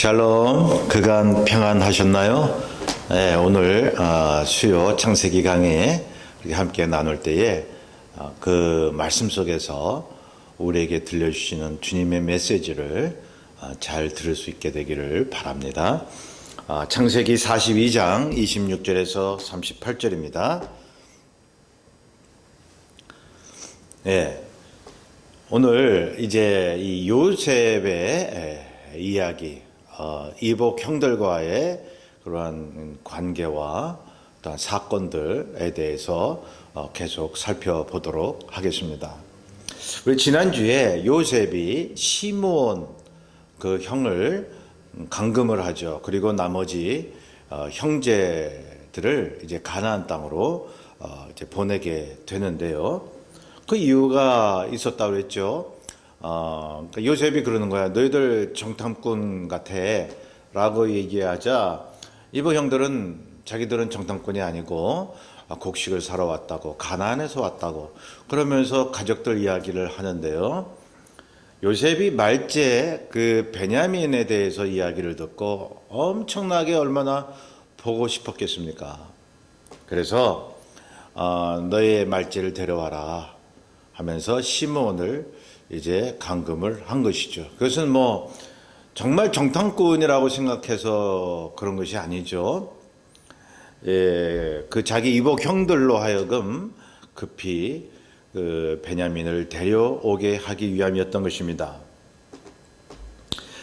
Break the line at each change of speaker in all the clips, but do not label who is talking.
샬롬, 그간 평안하셨나요? 네, 오늘 수요 창세기 강의 함께 나눌 때에 그 말씀 속에서 우리에게 들려주시는 주님의 메시지를 잘 들을 수 있게 되기를 바랍니다. 창세기 42장 26절에서 38절입니다. 네, 오늘 이제 이 요셉의 이야기, 이복 형들과의 그러한 관계와 또한 사건들에 대해서 계속 살펴보도록 하겠습니다. 우리 지난주에 요셉이 시므온 그 형을 감금을 하죠. 그리고 나머지 형제들을 이제 가나안 땅으로 이제 보내게 되는데요. 그 이유가 있었다고 그랬죠. 그러니까 요셉이 그러는 거야. 너희들 정탐꾼 같아 라고 얘기하자 이복 형들은 자기들은 정탐꾼이 아니고 곡식을 사러 왔다고, 가나안에서 왔다고 그러면서 가족들 이야기를 하는데요. 요셉이 말째 그 베냐민에 대해서 이야기를 듣고 엄청나게 얼마나 보고 싶었겠습니까? 그래서 너의 말째를 데려와라 하면서 시므온을 이제 감금을 한 것이죠. 그것은 뭐 정말 정탐꾼이라고 생각해서 그런 것이 아니죠. 그 자기 이복 형들로 하여금 급히 그 베냐민을 데려오게 하기 위함이었던 것입니다.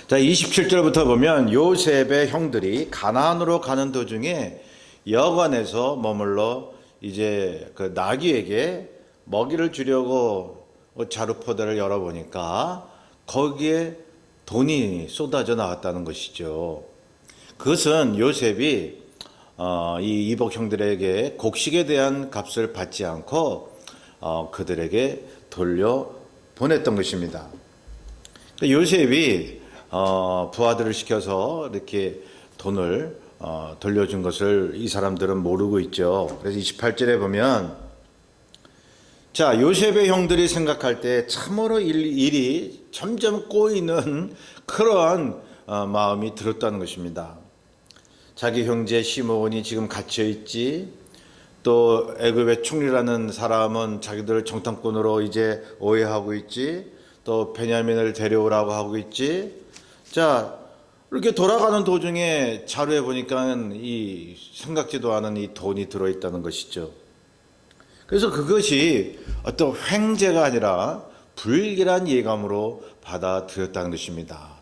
자, 27절부터 보면 요셉의 형들이 가나안으로 가는 도중에 여관에서 머물러 이제 그 나귀에게 먹이를 주려고 자루포대를 열어보니까 거기에 돈이 쏟아져 나왔다는 것이죠. 그것은 요셉이 이 이복 형들에게 곡식에 대한 값을 받지 않고 그들에게 돌려 보냈던 것입니다. 요셉이 부하들을 시켜서 이렇게 돈을 돌려준 것을 이 사람들은 모르고 있죠. 그래서 28절에 보면 자, 요셉의 형들이 생각할 때 참으로 일이 점점 꼬이는 그러한 마음이 들었다는 것입니다. 자기 형제 시므온이 지금 갇혀 있지, 또 애굽의 총리라는 사람은 자기들을 정탐꾼으로 이제 오해하고 있지, 또 베냐민을 데려오라고 하고 있지. 자, 이렇게 돌아가는 도중에 자료에 보니까 이 생각지도 않은 이 돈이 들어있다는 것이죠. 그래서 그것이 어떤 횡재가 아니라 불길한 예감으로 받아들였다는 것입니다.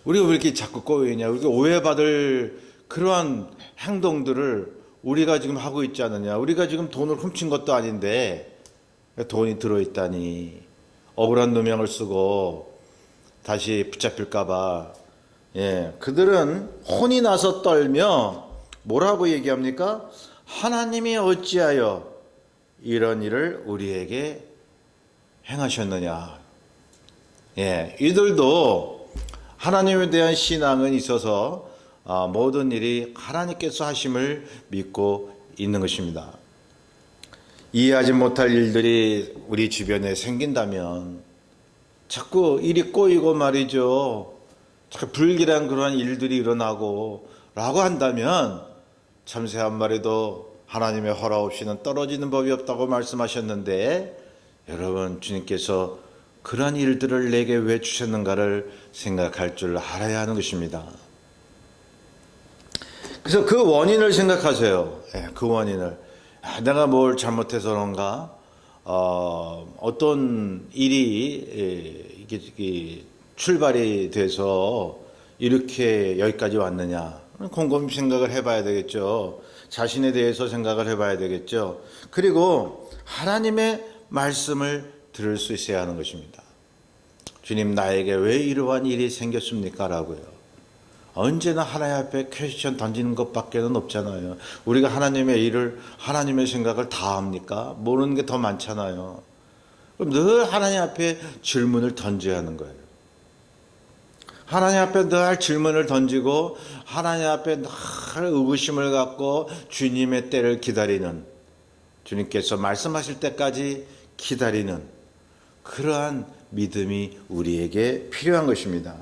우리가 왜 이렇게 자꾸 꼬이냐? 우리가 오해받을 그러한 행동들을 우리가 지금 하고 있지 않느냐? 우리가 지금 돈을 훔친 것도 아닌데 돈이 들어있다니 억울한 누명을 쓰고 다시 붙잡힐까봐 그들은 혼이 나서 떨며 뭐라고 얘기합니까? 하나님이 어찌하여 이런 일을 우리에게 행하셨느냐. 이들도 하나님에 대한 신앙은 있어서 모든 일이 하나님께서 하심을 믿고 있는 것입니다. 이해하지 못할 일들이 우리 주변에 생긴다면 자꾸 일이 꼬이고 말이죠. 자꾸 불길한 그러한 일들이 일어나고 라고 한다면 참새 한 마리도 하나님의 허락 없이는 떨어지는 법이 없다고 말씀하셨는데 여러분, 주님께서 그러한 일들을 내게 왜 주셨는가를 생각할 줄 알아야 하는 것입니다. 그래서 그 원인을 생각하세요. 그 원인을. 내가 뭘 잘못해서 그런가? 어떤 일이 이게 출발이 돼서 이렇게 여기까지 왔느냐? 곰곰이 생각을 해봐야 되겠죠. 자신에 대해서 생각을 해봐야 되겠죠. 그리고 하나님의 말씀을 들을 수 있어야 하는 것입니다. 주님, 나에게 왜 이러한 일이 생겼습니까? 라고요. 언제나 하나님 앞에 퀘스천 던지는 것밖에는 없잖아요. 우리가 하나님의 일을, 하나님의 생각을 다 합니까? 모르는 게 더 많잖아요. 그럼 늘 하나님 앞에 질문을 던져야 하는 거예요. 하나님 앞에 늘 질문을 던지고 하나님 앞에 늘 의구심을 갖고 주님의 때를 기다리는, 주님께서 말씀하실 때까지 기다리는 그러한 믿음이 우리에게 필요한 것입니다.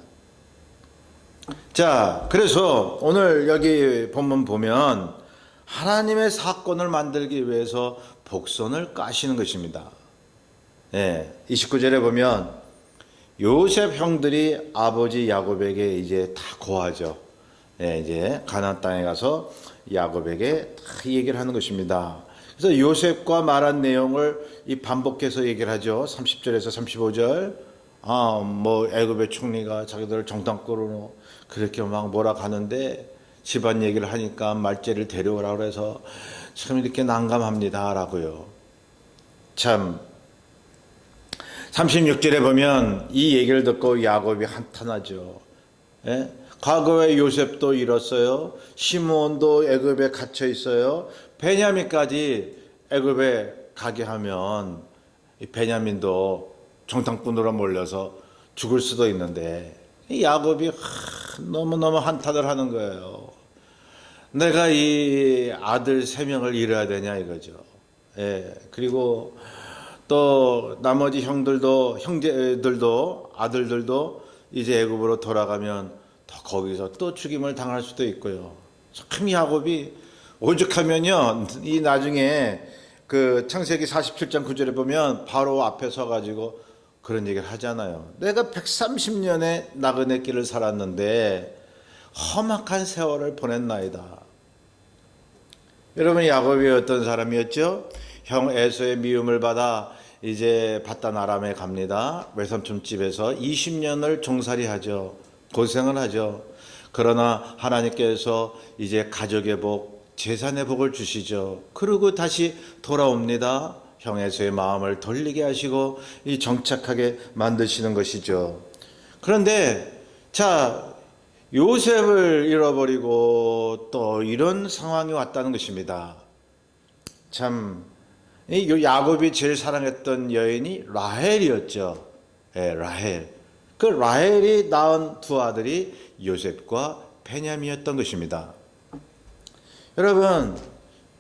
자, 그래서 오늘 여기 본문 보면 하나님의 사건을 만들기 위해서 복선을 까시는 것입니다. 예, 29절에 보면 요셉 형들이 아버지 야곱에게 이제 다 고하죠. 예, 이제 가나안 땅에 가서 야곱에게 다 얘기를 하는 것입니다. 그래서 요셉과 말한 내용을 이 반복해서 얘기를 하죠. 30절에서 35절. 뭐 애굽의 총리가 자기들을 정탐꾼으로 그렇게 막 몰아가는데 집안 얘기를 하니까 말제를 데려오라고 그래서 참 이렇게 난감합니다라고요. 참 36절에 보면 이 얘기를 듣고 야곱이 한탄하죠. 예? 과거에 요셉도 잃었어요. 시므온도 애굽에 갇혀 있어요. 베냐민까지 애굽에 가게 하면 베냐민도 정탐꾼으로 몰려서 죽을 수도 있는데 야곱이 너무너무 한탄을 하는 거예요. 내가 이 아들 3명을 잃어야 되냐 이거죠. 예. 그리고 또 나머지 형제들도 아들들도 이제 애굽으로 돌아가면 더 거기서 또 죽임을 당할 수도 있고요. 참 야곱이 오죽하면요, 이 나중에 그 창세기 47장 9절에 보면 바로 앞에 서가지고 그런 얘기를 하잖아요. 내가 130년의 나그네 길을 살았는데 험악한 세월을 보냈나이다. 여러분, 야곱이 어떤 사람이었죠? 형 에서의 미움을 받아 이제 바단 아람에 갑니다. 외삼촌 집에서 20년을 종살이 하죠. 고생을 하죠. 그러나 하나님께서 이제 가족의 복, 재산의 복을 주시죠. 그리고 다시 돌아옵니다. 형 에서의 마음을 돌리게 하시고 이 정착하게 만드시는 것이죠. 그런데 자, 요셉을 잃어버리고 또 이런 상황이 왔다는 것입니다. 참, 이 야곱이 제일 사랑했던 여인이 라헬이었죠. 예, 라헬. 그 라헬이 낳은 두 아들이 요셉과 베냐민이었던 것입니다. 여러분,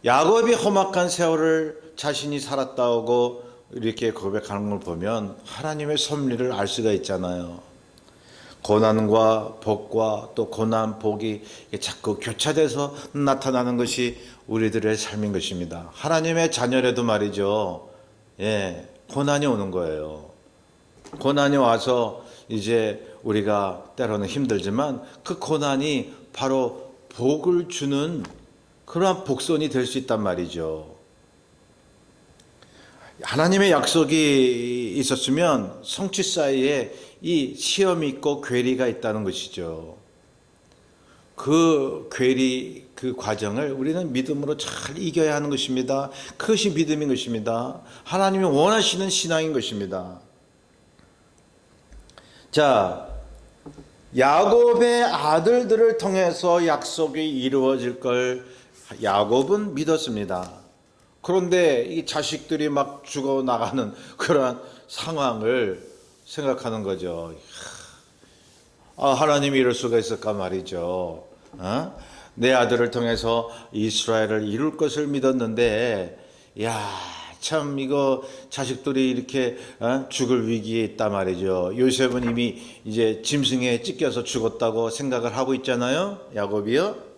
야곱이 험악한 세월을 자신이 살았다고 이렇게 고백하는 걸 보면 하나님의 섭리를 알 수가 있잖아요. 고난과 복과 또 고난, 복이 자꾸 교차돼서 나타나는 것이 우리들의 삶인 것입니다. 하나님의 자녀라도 말이죠. 예, 고난이 오는 거예요. 고난이 와서 이제 우리가 때로는 힘들지만 그 고난이 바로 복을 주는 그러한 복선이 될 수 있단 말이죠. 하나님의 약속이 있었으면 성취 사이에 이 시험이 있고 괴리가 있다는 것이죠. 그 괴리, 그 과정을 우리는 믿음으로 잘 이겨야 하는 것입니다. 그것이 믿음인 것입니다. 하나님이 원하시는 신앙인 것입니다. 자, 야곱의 아들들을 통해서 약속이 이루어질 걸 야곱은 믿었습니다. 그런데 이 자식들이 막 죽어나가는 그러한 상황을 생각하는 거죠. 하나님이 이럴 수가 있을까 말이죠. 내 아들을 통해서 이스라엘을 이룰 것을 믿었는데, 참 이거 자식들이 이렇게 죽을 위기에 있다 말이죠. 요셉은 이미 이제 짐승에 찢겨서 죽었다고 생각을 하고 있잖아요. 야곱이요.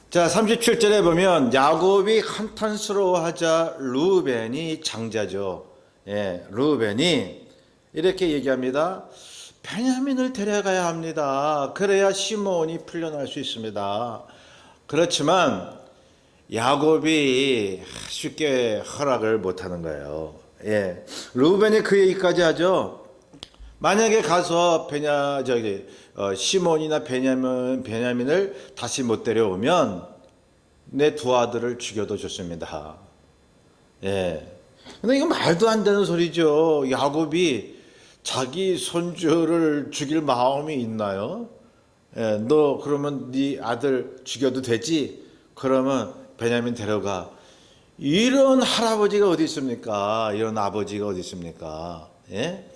자, 37절에 보면 야곱이 한탄스러워하자 르우벤이 장자죠. 예, 르우벤이 이렇게 얘기합니다. 베냐민을 데려가야 합니다. 그래야 시므온이 풀려날 수 있습니다. 그렇지만 야곱이 쉽게 허락을 못하는 거예요. 예, 르우벤이 그 얘기까지 하죠. 만약에 가서 시몬이나 베냐민을 다시 못 데려오면 내 두 아들을 죽여도 좋습니다. 예. 근데 이거 말도 안 되는 소리죠. 야곱이 자기 손주를 죽일 마음이 있나요? 예, 너 그러면 네 아들 죽여도 되지? 그러면 베냐민 데려가. 이런 할아버지가 어디 있습니까? 이런 아버지가 어디 있습니까? 예?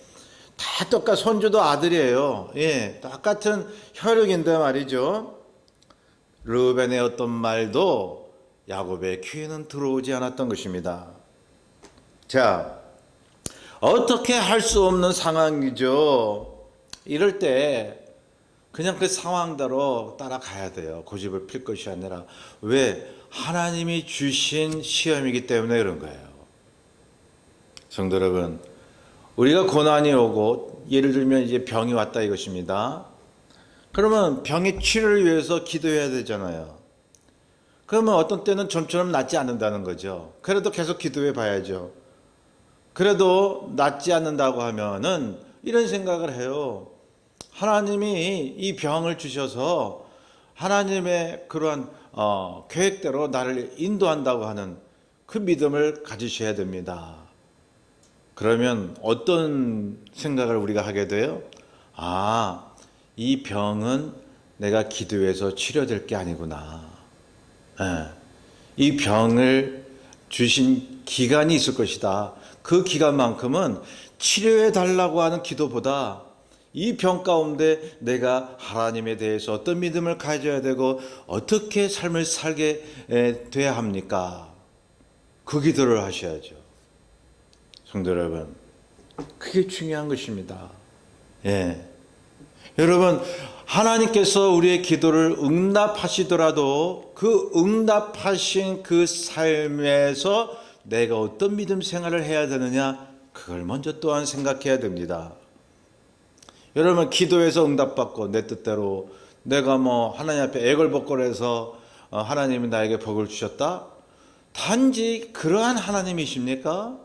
다 손주도 아들이에요. 예, 똑같은 혈육인데 말이죠. 르우벤의 어떤 말도 야곱의 귀에는 들어오지 않았던 것입니다. 자, 어떻게 할 수 없는 상황이죠. 이럴 때 그냥 그 상황대로 따라가야 돼요. 고집을 필 것이 아니라. 왜? 하나님이 주신 시험이기 때문에 그런 거예요. 성도 여러분, 우리가 고난이 오고 예를 들면 이제 병이 왔다 이것입니다. 그러면 병의 치료를 위해서 기도해야 되잖아요. 그러면 어떤 때는 좀처럼 낫지 않는다는 거죠. 그래도 계속 기도해 봐야죠. 그래도 낫지 않는다고 하면은 이런 생각을 해요. 하나님이 이 병을 주셔서 하나님의 그러한 계획대로 나를 인도한다고 하는 그 믿음을 가지셔야 됩니다. 그러면 어떤 생각을 우리가 하게 돼요? 아, 이 병은 내가 기도해서 치료될 게 아니구나. 이 병을 주신 기간이 있을 것이다. 그 기간만큼은 치료해 달라고 하는 기도보다 이 병 가운데 내가 하나님에 대해서 어떤 믿음을 가져야 되고 어떻게 삶을 살게 돼야 합니까? 그 기도를 하셔야죠. 성도 여러분, 그게 중요한 것입니다. 예. 여러분, 하나님께서 우리의 기도를 응답하시더라도 그 응답하신 그 삶에서 내가 어떤 믿음 생활을 해야 되느냐, 그걸 먼저 또한 생각해야 됩니다. 여러분, 기도해서 응답받고 내 뜻대로 내가 하나님 앞에 애걸복걸해서 하나님이 나에게 복을 주셨다? 단지 그러한 하나님이십니까?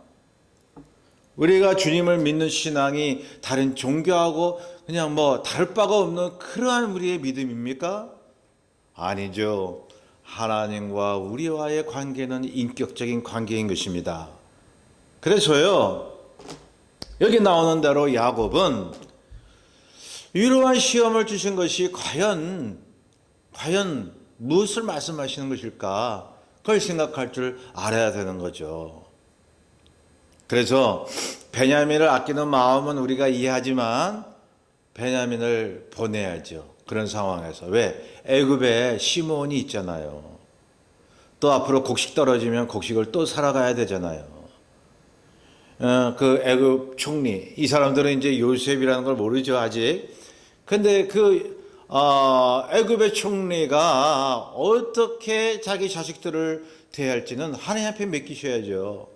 우리가 주님을 믿는 신앙이 다른 종교하고 그냥 다를 바가 없는 그러한 우리의 믿음입니까? 아니죠. 하나님과 우리와의 관계는 인격적인 관계인 것입니다. 그래서요, 여기 나오는 대로 야곱은 이러한 시험을 주신 것이 과연 무엇을 말씀하시는 것일까? 그걸 생각할 줄 알아야 되는 거죠. 그래서 베냐민을 아끼는 마음은 우리가 이해하지만 베냐민을 보내야죠. 그런 상황에서. 왜? 애굽에 시므온이 있잖아요. 또 앞으로 곡식 떨어지면 곡식을 또 살아가야 되잖아요. 그 애굽 총리, 이 사람들은 이제 요셉이라는 걸 모르죠, 아직. 근데 애굽의 총리가 어떻게 자기 자식들을 대할지는 하나님 앞에 맡기셔야죠.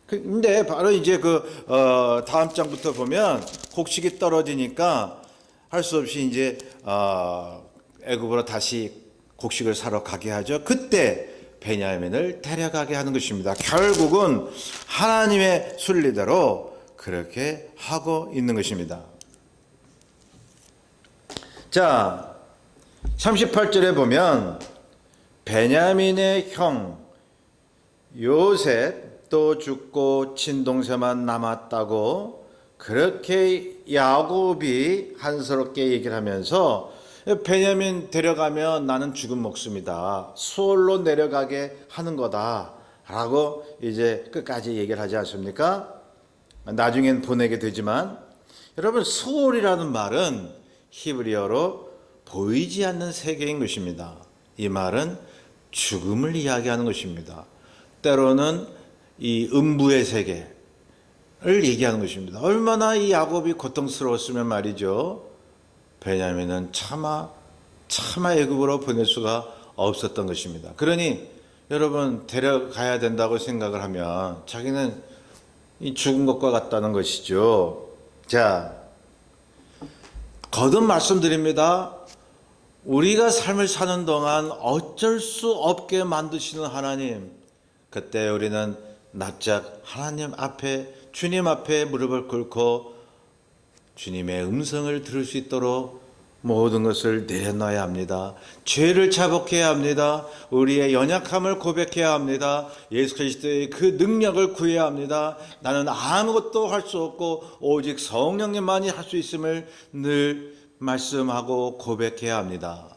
근데 바로 이제 다음 장부터 보면 곡식이 떨어지니까 할 수 없이 이제 애굽으로 다시 곡식을 사러 가게 하죠. 그때 베냐민을 데려가게 하는 것입니다. 결국은 하나님의 순리대로 그렇게 하고 있는 것입니다. 자, 38절에 보면 베냐민의 형 요셉도 죽고 친동생만 남았다고 그렇게 야곱이 한스럽게 얘기를 하면서 베냐민 데려가면 나는 죽은 목숨이다. 수월로 내려가게 하는 거다. 라고 이제 끝까지 얘기를 하지 않습니까? 나중엔 보내게 되지만 여러분, 수월이라는 말은 히브리어로 보이지 않는 세계인 것입니다. 이 말은 죽음을 이야기하는 것입니다. 때로는 이 음부의 세계를 얘기하는 것입니다. 얼마나 이 야곱이 고통스러웠으면 말이죠. 베냐민은 차마 애굽으로 보낼 수가 없었던 것입니다. 그러니 여러분, 데려가야 된다고 생각을 하면 자기는 이 죽은 것과 같다는 것이죠. 자, 거듭 말씀드립니다. 우리가 삶을 사는 동안 어쩔 수 없게 만드시는 하나님, 그때 우리는 납작 하나님 앞에, 주님 앞에 무릎을 꿇고 주님의 음성을 들을 수 있도록 모든 것을 내려놔야 합니다. 죄를 자복해야 합니다. 우리의 연약함을 고백해야 합니다. 예수 그리스도의 그 능력을 구해야 합니다. 나는 아무것도 할 수 없고 오직 성령님만이 할 수 있음을 늘 말씀하고 고백해야 합니다.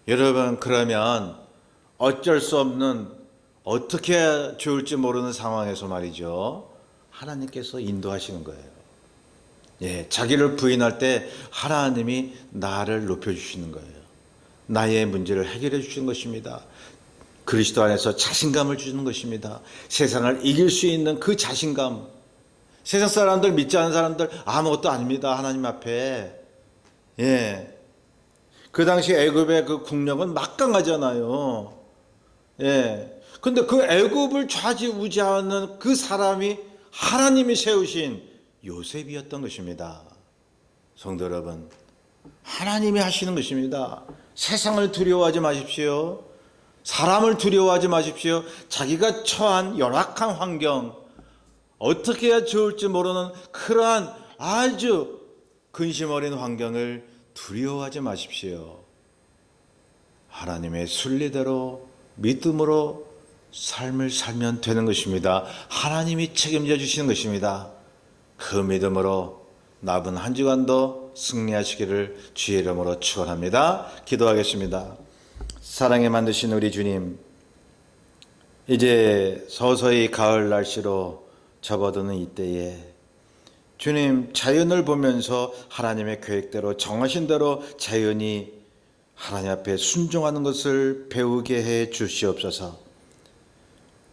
여러분, 그러면 어쩔 수 없는, 어떻게 해야 좋을지 모르는 상황에서 말이죠, 하나님께서 인도하시는 거예요. 예, 자기를 부인할 때 하나님이 나를 높여주시는 거예요. 나의 문제를 해결해 주시는 것입니다. 그리스도 안에서 자신감을 주는 것입니다. 세상을 이길 수 있는 그 자신감. 세상 사람들, 믿지 않는 사람들 아무것도 아닙니다. 하나님 앞에. 예. 그 당시 애굽의 그 국력은 막강하잖아요. 예. 근데 그 애굽을 좌지우지하는 그 사람이 하나님이 세우신 요셉이었던 것입니다. 성도 여러분, 하나님이 하시는 것입니다. 세상을 두려워하지 마십시오. 사람을 두려워하지 마십시오. 자기가 처한 열악한 환경, 어떻게 해야 좋을지 모르는 그러한 아주 근심 어린 환경을 두려워하지 마십시오. 하나님의 순리대로 믿음으로 삶을 살면 되는 것입니다. 하나님이 책임져 주시는 것입니다. 그 믿음으로 남은 한 주간도 승리하시기를 주의 이름으로 축원합니다. 기도하겠습니다. 사랑에 만드신 우리 주님, 이제 서서히 가을 날씨로 접어드는 이때에 주님, 자연을 보면서 하나님의 계획대로 정하신 대로 자연이 하나님 앞에 순종하는 것을 배우게 해 주시옵소서.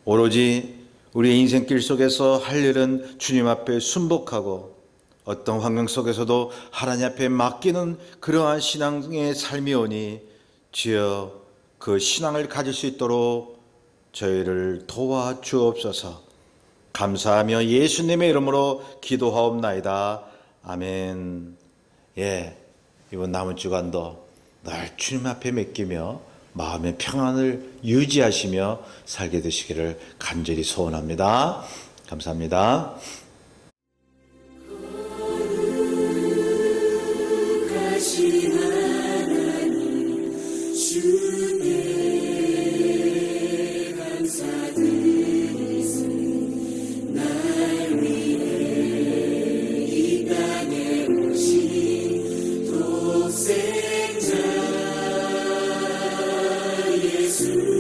오로지 우리의 인생길 속에서 할 일은 주님 앞에 순복하고 어떤 환경 속에서도 하나님 앞에 맡기는 그러한 신앙의 삶이 오니 주여 그 신앙을 가질 수 있도록 저희를 도와주옵소서. 감사하며 예수님의 이름으로 기도하옵나이다. 아멘. 예, 이번 남은 주간도 늘 주님 앞에 맡기며 마음의 평안을 유지하시며 살게 되시기를 간절히 소원합니다. 감사합니다.
독생자 예수